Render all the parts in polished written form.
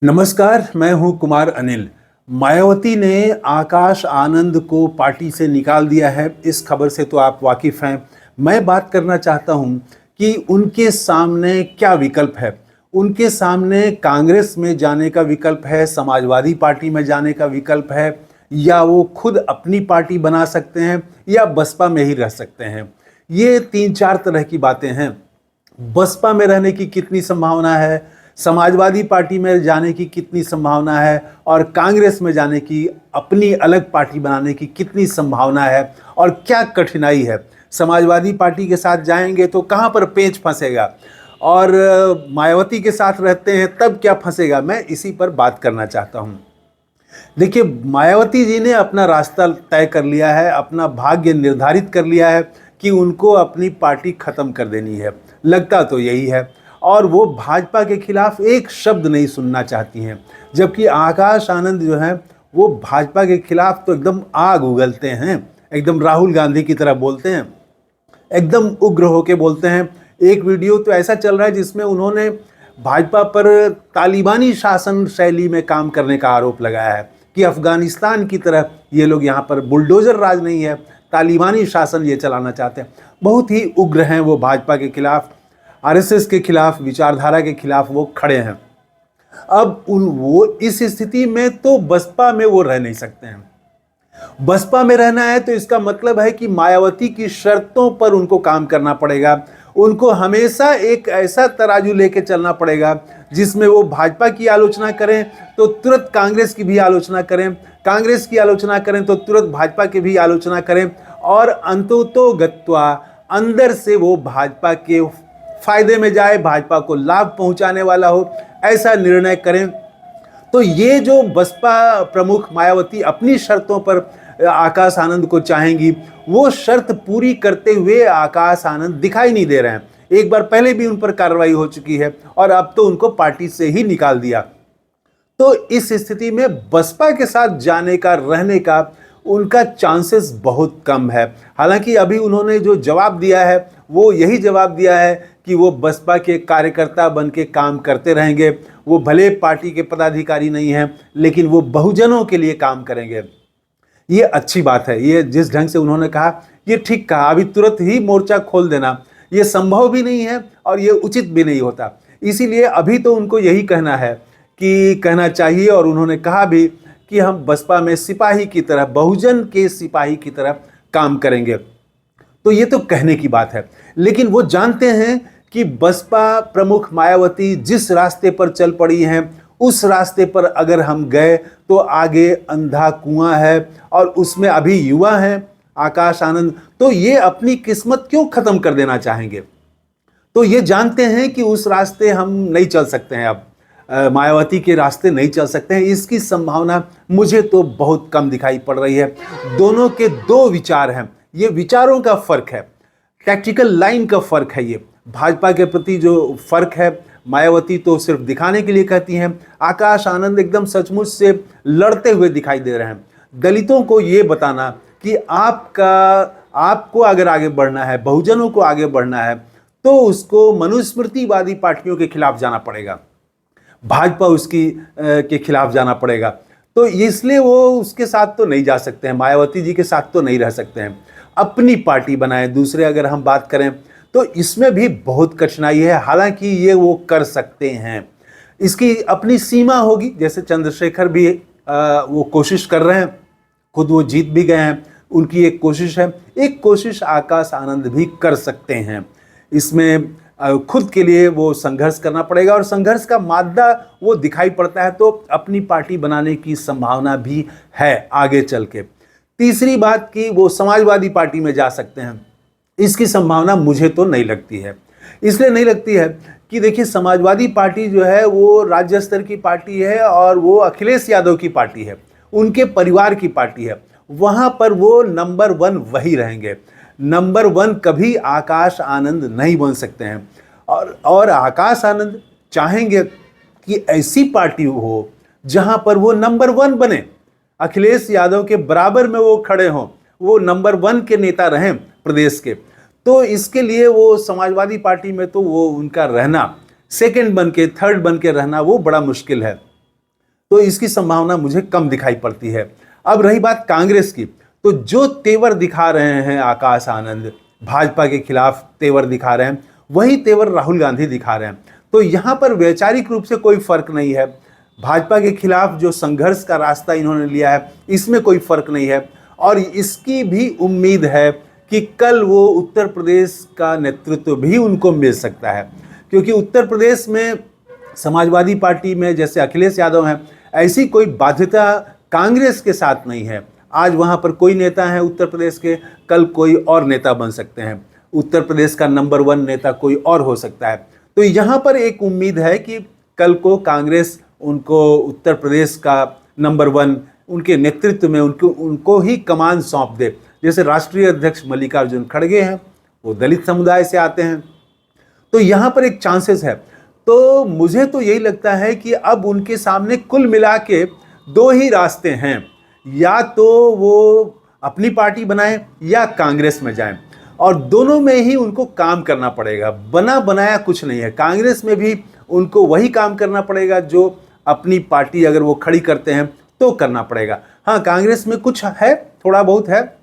नमस्कार, मैं हूं कुमार अनिल। मायावती ने आकाश आनंद को पार्टी से निकाल दिया है, इस खबर से तो आप वाकिफ हैं। मैं बात करना चाहता हूं कि उनके सामने क्या विकल्प है। उनके सामने कांग्रेस में जाने का विकल्प है, समाजवादी पार्टी में जाने का विकल्प है, या वो खुद अपनी पार्टी बना सकते हैं, या बसपा में ही रह सकते हैं। ये 3-4 तरह की बातें हैं। बसपा में रहने की कितनी संभावना है, समाजवादी पार्टी में जाने की कितनी संभावना है, और कांग्रेस में जाने की, अपनी अलग पार्टी बनाने की कितनी संभावना है, और क्या कठिनाई है। समाजवादी पार्टी के साथ जाएंगे तो कहाँ पर पेंच फंसेगा, और मायावती के साथ रहते हैं तब क्या फंसेगा। मैं इसी पर बात करना चाहता हूँ। देखिए, मायावती जी ने अपना रास्ता तय कर लिया है, अपना भाग्य निर्धारित कर लिया है कि उनको अपनी पार्टी खत्म कर देनी है। लगता तो यही है, और वो भाजपा के खिलाफ एक शब्द नहीं सुनना चाहती हैं। जबकि आकाश आनंद जो हैं वो भाजपा के खिलाफ तो एकदम आग उगलते हैं, एकदम राहुल गांधी की तरह बोलते हैं, एकदम उग्र होके बोलते हैं। एक वीडियो तो ऐसा चल रहा है जिसमें उन्होंने भाजपा पर तालिबानी शासन शैली में काम करने का आरोप लगाया है कि अफगानिस्तान की तरह ये लोग यहाँ पर बुलडोजर राज नहीं है, तालिबानी शासन ये चलाना चाहते हैं। बहुत ही उग्र हैं वो भाजपा के खिलाफ, आरएसएस के खिलाफ, विचारधारा के खिलाफ वो खड़े हैं। अब वो इस स्थिति में तो बसपा में वो रह नहीं सकते हैं। बसपा में रहना है तो इसका मतलब है कि मायावती की शर्तों पर उनको काम करना पड़ेगा। उनको हमेशा एक ऐसा तराजू लेके चलना पड़ेगा जिसमें वो भाजपा की आलोचना करें तो तुरंत कांग्रेस की भी आलोचना करें, कांग्रेस की आलोचना करें तो तुरंत भाजपा की भी आलोचना करें, और अंततोगत्वा अंदर से वो भाजपा के फायदे में जाए, भाजपा को लाभ पहुंचाने वाला हो, ऐसा निर्णय करें। तो ये जो बसपा प्रमुख मायावती अपनी शर्तों पर आकाश आनंद को चाहेंगी, वो शर्त पूरी करते हुए आकाश आनंद दिखाई नहीं दे रहे हैं। एक बार पहले भी उन पर कार्रवाई हो चुकी है, और अब तो उनको पार्टी से ही निकाल दिया। तो इस स्थिति में बसपा के साथ जाने का, रहने का उनका चांसेस बहुत कम है। हालांकि अभी उन्होंने जो जवाब दिया है वो यही जवाब दिया है कि वो बसपा के कार्यकर्ता बन के काम करते रहेंगे। वो भले पार्टी के पदाधिकारी नहीं हैं, लेकिन वो बहुजनों के लिए काम करेंगे। ये अच्छी बात है। ये जिस ढंग से उन्होंने कहा, ये ठीक कहा। अभी तुरंत ही मोर्चा खोल देना ये संभव भी नहीं है, और ये उचित भी नहीं होता। इसीलिए अभी तो उनको यही कहना है कि कहना चाहिए, और उन्होंने कहा भी कि हम बसपा में सिपाही की तरह, बहुजन के सिपाही की तरह काम करेंगे। तो ये तो कहने की बात है, लेकिन वो जानते हैं कि बसपा प्रमुख मायावती जिस रास्ते पर चल पड़ी हैं, उस रास्ते पर अगर हम गए तो आगे अंधा कुआं है, और उसमें अभी युवा हैं आकाश आनंद, तो ये अपनी किस्मत क्यों खत्म कर देना चाहेंगे। तो ये जानते हैं कि उस रास्ते हम नहीं चल सकते हैं, अब मायावती के रास्ते नहीं चल सकते हैं। इसकी संभावना मुझे तो बहुत कम दिखाई पड़ रही है। दोनों के दो विचार हैं, ये विचारों का फर्क है, टैक्टिकल लाइन का फर्क है। ये भाजपा के प्रति जो फर्क है, मायावती तो सिर्फ दिखाने के लिए कहती हैं, आकाश आनंद एकदम सचमुच से लड़ते हुए दिखाई दे रहे हैं। दलितों को ये बताना कि आपको अगर आगे बढ़ना है, बहुजनों को आगे बढ़ना है, तो उसको मनुस्मृतिवादी पार्टियों के खिलाफ जाना पड़ेगा, भाजपा उसकी के खिलाफ जाना पड़ेगा। तो इसलिए वो उसके साथ तो नहीं जा सकते हैं, मायावती जी के साथ तो नहीं रह सकते हैं। अपनी पार्टी बनाए। दूसरे अगर हम बात करें तो इसमें भी बहुत कठिनाई है, हालांकि ये वो कर सकते हैं। इसकी अपनी सीमा होगी। जैसे चंद्रशेखर भी वो कोशिश कर रहे हैं, खुद वो जीत भी गए हैं, उनकी एक कोशिश है। एक कोशिश आकाश आनंद भी कर सकते हैं। इसमें खुद के लिए वो संघर्ष करना पड़ेगा, और संघर्ष का मादा वो दिखाई पड़ता है तो अपनी पार्टी बनाने की संभावना भी है आगे चल के। तीसरी बात कि वो समाजवादी पार्टी में जा सकते हैं, इसकी संभावना मुझे तो नहीं लगती है। इसलिए नहीं लगती है कि देखिए, समाजवादी पार्टी जो है वो राज्य स्तर की पार्टी है, और वो अखिलेश यादव की पार्टी है, उनके परिवार की पार्टी है। वहाँ पर वो नंबर 1 वही रहेंगे। नंबर 1 कभी आकाश आनंद नहीं बन सकते हैं। और आकाश आनंद चाहेंगे कि ऐसी पार्टी हो जहाँ पर वो नंबर 1 बने, अखिलेश यादव के बराबर में वो खड़े हों, वो नंबर 1 के नेता रहें प्रदेश के। तो इसके लिए वो समाजवादी पार्टी में तो वो उनका रहना, सेकंड बन के, थर्ड बन के रहना वो बड़ा मुश्किल है। तो इसकी संभावना मुझे कम दिखाई पड़ती है। अब रही बात कांग्रेस की, तो जो तेवर दिखा रहे हैं आकाश आनंद, भाजपा के खिलाफ तेवर दिखा रहे हैं, वही तेवर राहुल गांधी दिखा रहे हैं। तो यहाँ पर वैचारिक रूप से कोई फर्क नहीं है। भाजपा के खिलाफ जो संघर्ष का रास्ता इन्होंने लिया है, इसमें कोई फर्क नहीं है। और इसकी भी उम्मीद है कि कल वो उत्तर प्रदेश का नेतृत्व भी उनको मिल सकता है, क्योंकि उत्तर प्रदेश में समाजवादी पार्टी में जैसे अखिलेश यादव हैं, ऐसी कोई बाध्यता कांग्रेस के साथ नहीं है। आज वहाँ पर कोई नेता है उत्तर प्रदेश के, कल कोई और नेता बन सकते हैं। उत्तर प्रदेश का नंबर 1 नेता कोई और हो सकता है। तो यहाँ पर एक उम्मीद है कि कल को कांग्रेस उनको उत्तर प्रदेश का नंबर 1 उनके नेतृत्व में उनको ही कमान सौंप दे। जैसे राष्ट्रीय अध्यक्ष मल्लिकार्जुन खड़गे हैं, वो दलित समुदाय से आते हैं, तो यहाँ पर एक चांसेस है। तो मुझे तो यही लगता है कि अब उनके सामने कुल मिला के 2 ही रास्ते हैं, या तो वो अपनी पार्टी बनाएं या कांग्रेस में जाएं, और दोनों में ही उनको काम करना पड़ेगा। बना बनाया कुछ नहीं है। कांग्रेस में भी उनको वही काम करना पड़ेगा जो अपनी पार्टी अगर वो खड़ी करते हैं तो करना पड़ेगा। हाँ, कांग्रेस में कुछ है, थोड़ा बहुत है,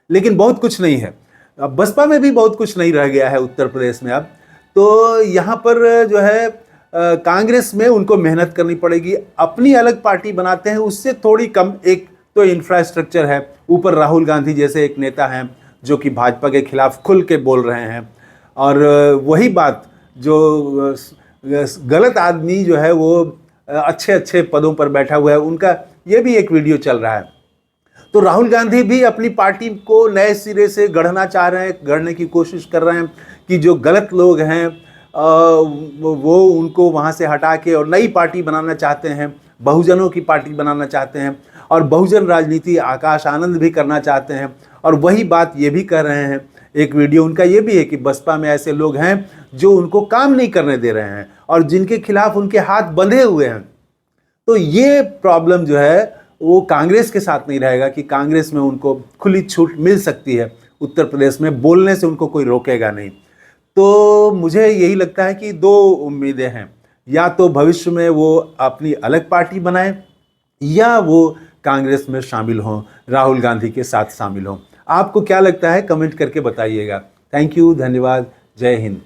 लेकिन बहुत कुछ नहीं है। अब बसपा में भी बहुत कुछ नहीं रह गया है उत्तर प्रदेश में अब। तो यहाँ पर जो है कांग्रेस में उनको मेहनत करनी पड़ेगी। अपनी अलग पार्टी बनाते हैं, उससे थोड़ी कम। एक तो इंफ्रास्ट्रक्चर है, ऊपर राहुल गांधी जैसे एक नेता हैं जो कि भाजपा के खिलाफ खुल के बोल रहे हैं, और वही बात जो गलत आदमी जो है वो अच्छे अच्छे पदों पर बैठा हुआ है, उनका ये भी एक वीडियो चल रहा है। तो राहुल गांधी भी अपनी पार्टी को नए सिरे से गढ़ना चाह रहे हैं, गढ़ने की कोशिश कर रहे हैं कि जो गलत लोग हैं वो उनको वहाँ से हटा के और नई पार्टी बनाना चाहते हैं, बहुजनों की पार्टी बनाना चाहते हैं, और बहुजन राजनीति आकाश आनंद भी करना चाहते हैं। और वही बात ये भी कह रहे हैं, एक वीडियो उनका ये भी है कि बसपा में ऐसे लोग हैं जो उनको काम नहीं करने दे रहे हैं और जिनके खिलाफ उनके हाथ बंधे हुए हैं। तो ये प्रॉब्लम जो है वो कांग्रेस के साथ नहीं रहेगा कि कांग्रेस में उनको खुली छूट मिल सकती है, उत्तर प्रदेश में बोलने से उनको कोई रोकेगा नहीं। तो मुझे यही लगता है कि 2 उम्मीदें हैं, या तो भविष्य में वो अपनी अलग पार्टी बनाएं या वो कांग्रेस में शामिल हों, राहुल गांधी के साथ शामिल हों। आपको क्या लगता है, कमेंट करके बताइएगा। थैंक यू, धन्यवाद, जय हिंद।